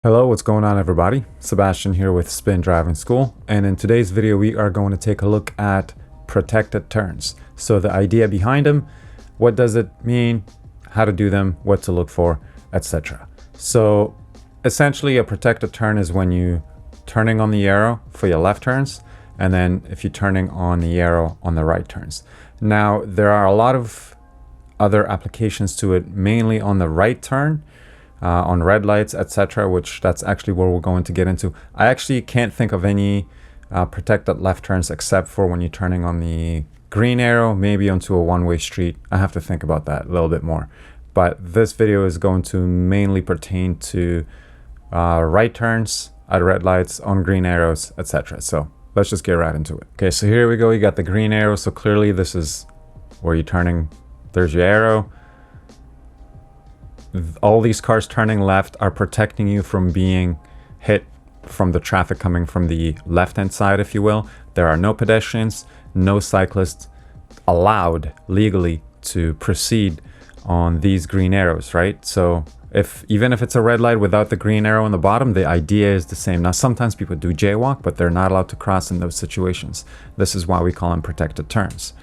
Hello, what's going on everybody? Sebastian here with Spin Driving School, and in today's video we are going to take a look at protected turns. So the idea behind them, what does it mean, how to do them, what to look for, etc. So essentially a protected turn is when you turning on the arrow for your left turns, and then if you're turning on the arrow on the right turns. Now there are a lot of other applications to it, mainly on the right turn, on red lights, etc., which that's actually what we're going to get into. I actually can't think of any protected left turns except for when you're turning on the green arrow, maybe onto a one-way street. I have to think about that a little bit more. But this video is going to mainly pertain to right turns at red lights, on green arrows, etc. So let's just get right into it. Okay, so here we go. You got the green arrow. So clearly this is where you're turning. There's your arrow. All these cars turning left are protecting you from being hit from the traffic coming from the left-hand side, if you will. There are no pedestrians, no cyclists allowed legally to proceed on these green arrows, right? So even if it's a red light without the green arrow on the bottom, the idea is the same. Now, sometimes people do jaywalk, but they're not allowed to cross in those situations. This is why we call them protected turns.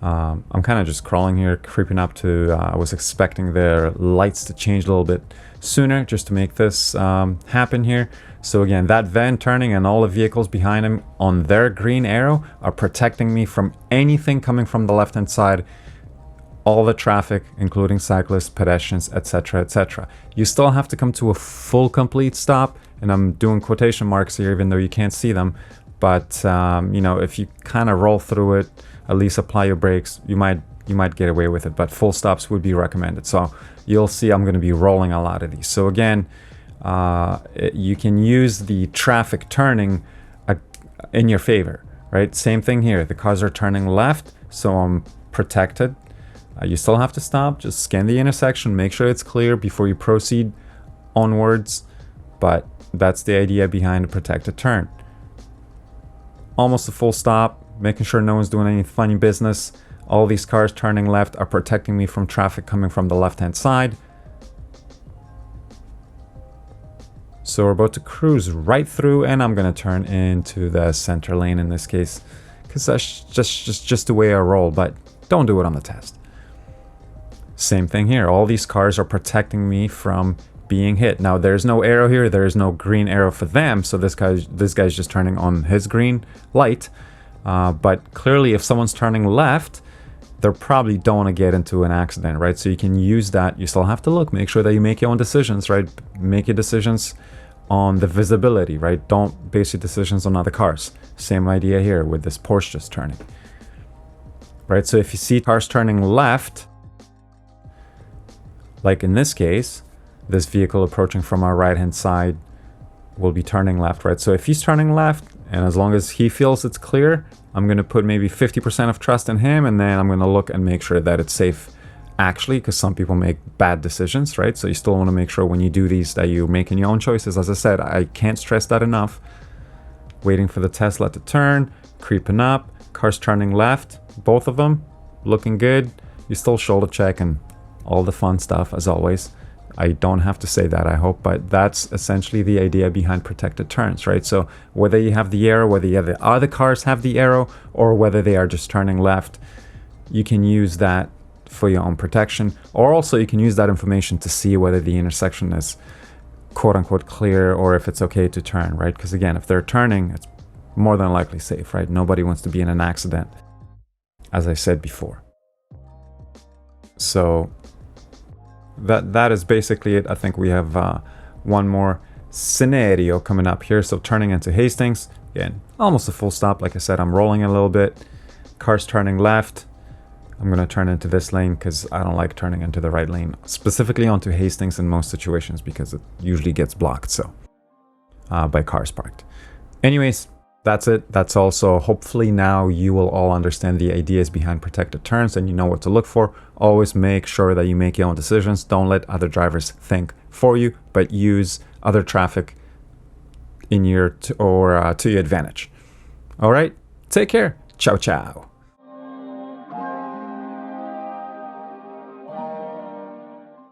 I'm kind of just crawling here, creeping up to, I was expecting their lights to change a little bit sooner just to make this happen here. So again, that van turning and all the vehicles behind him on their green arrow are protecting me from anything coming from the left-hand side, all the traffic, including cyclists, pedestrians, etc., etc. You still have to come to a full, complete stop, and I'm doing quotation marks here even though you can't see them. But, you know, if you kind of roll through it, at least apply your brakes, you might get away with it, but full stops would be recommended. So you'll see I'm going to be rolling a lot of these. So again, you can use the traffic turning in your favor, right? Same thing here. The cars are turning left, so I'm protected. You still have to stop, just scan the intersection, make sure it's clear before you proceed onwards. But that's the idea behind a protected turn. Almost a full stop, making sure no one's doing any funny business. All these cars turning left are protecting me from traffic coming from the left-hand side. So we're about to cruise right through, and I'm going to turn into the center lane in this case, because that's just the way I roll, but don't do it on the test. Same thing here. All these cars are protecting me from being hit. Now there's no arrow here, there's no green arrow for them, so this guy's just turning on his green light. But clearly if someone's turning left, they probably don't want to get into an accident, right? So you can use that. You still have to look, make sure that you make your own decisions, right? Make your decisions on the visibility, right? Don't base your decisions on other cars. Same idea here with this Porsche just turning, right? So if you see cars turning left, like in this case, this vehicle approaching from our right-hand side will be turning left, right? So if he's turning left, and as long as he feels it's clear, I'm going to put maybe 50% of trust in him, and then I'm going to look and make sure that it's safe, actually, because some people make bad decisions, right? So you still want to make sure when you do these that you're making your own choices. As I said, I can't stress that enough. Waiting for the Tesla to turn, creeping up, cars turning left, both of them looking good. You still shoulder check and all the fun stuff, as always. I don't have to say that, I hope, but that's essentially the idea behind protected turns, right? So whether you have the arrow, whether the other cars have the arrow, or whether they are just turning left, you can use that for your own protection. Or also you can use that information to see whether the intersection is quote unquote clear or if it's okay to turn, right? Because again, if they're turning, it's more than likely safe, right? Nobody wants to be in an accident, as I said before. So that is basically it. I think we have one more scenario coming up here. So turning into Hastings, again, almost a full stop. Like I said, I'm rolling a little bit. Cars turning left. I'm going to turn into this lane because I don't like turning into the right lane, specifically onto Hastings in most situations because it usually gets blocked, so by cars parked. Anyways, that's it. That's also, hopefully now you will all understand the ideas behind protected turns and you know what to look for. Always make sure that you make your own decisions. Don't let other drivers think for you, but use other traffic in your to your advantage. All right, take care. Ciao, ciao.